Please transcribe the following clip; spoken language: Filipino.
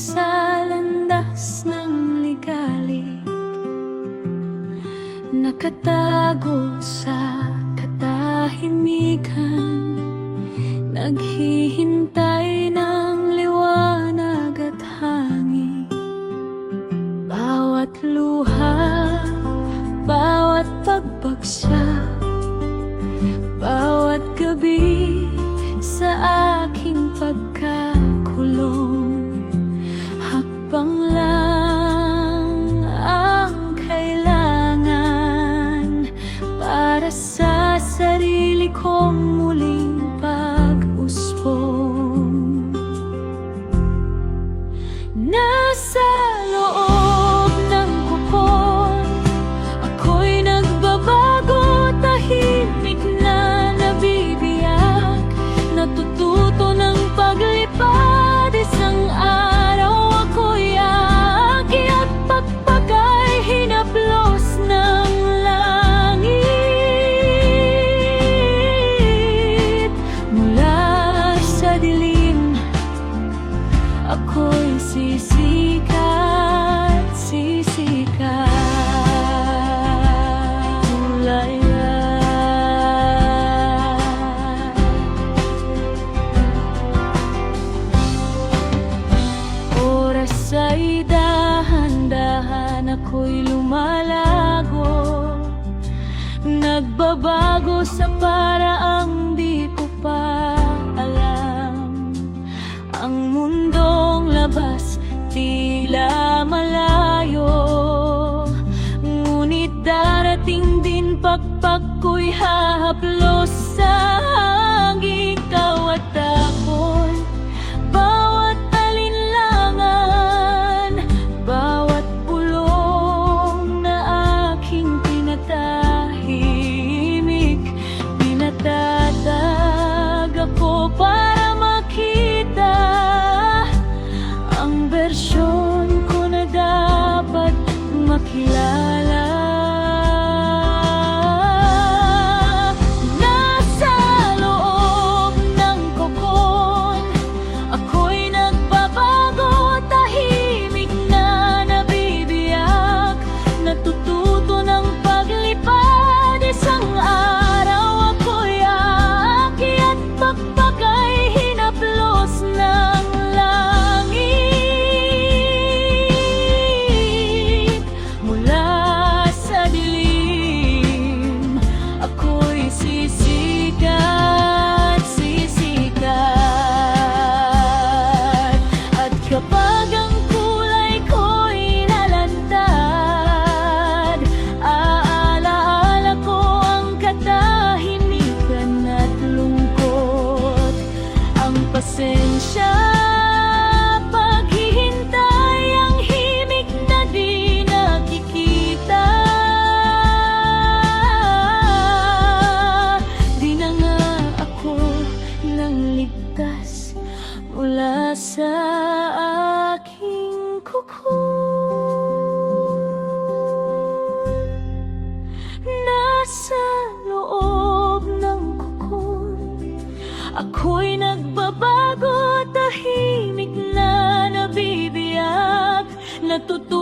sa landas ng ligali, nakatago sa katahimikan, naghihintay ng liwanag at hangin. Bawat luha, bawat pagbagsak, bawat gabi sa aking pagkakulong, hakbang lang ang kailangan para sa sarili kong muling pag-usbong. Nasa loob ng kukon, ako'y nagbabago, tahimik na nabibiyak, natututo ng paglipad. Isang araw ako'y aakyat, pagpagay hinaplos ng langit. Mula sa dilim, ako'y sisikat, sisikat. Oras ay dahan-dahan, ako'y lumalago, nagbabago sa paraang di ko pa alam. Ang mundong labas tila malayo, ngunit darating din pagpag ko'y hahaplos sa hangin. Ikaw at ako'y bawat alinlangan, bawat pulong na aking pinatahimik, pinatatag ako para makita ang bersyon ko na dapat makilala. Nasa loob ng kokon, ako'y nagbabago, tahimik na nabibiyak, natututo ng paglipad. Isang araw ako'y aakyat, pagpagay hinaplos ng langit. Mula sa dilim, ako'y sisikat, sisikat. At kapag ang kulay ko'y nalantad, aalaala ko ang katahimikan at lungkot, ang pasensya, paghihintay, ang himig na di nakikita. Di na nga ako nang ligtas mula sa aking kukon. Nasa loob ng kukon, ako'y nagbabago, tahimik na nabibiyak, natututo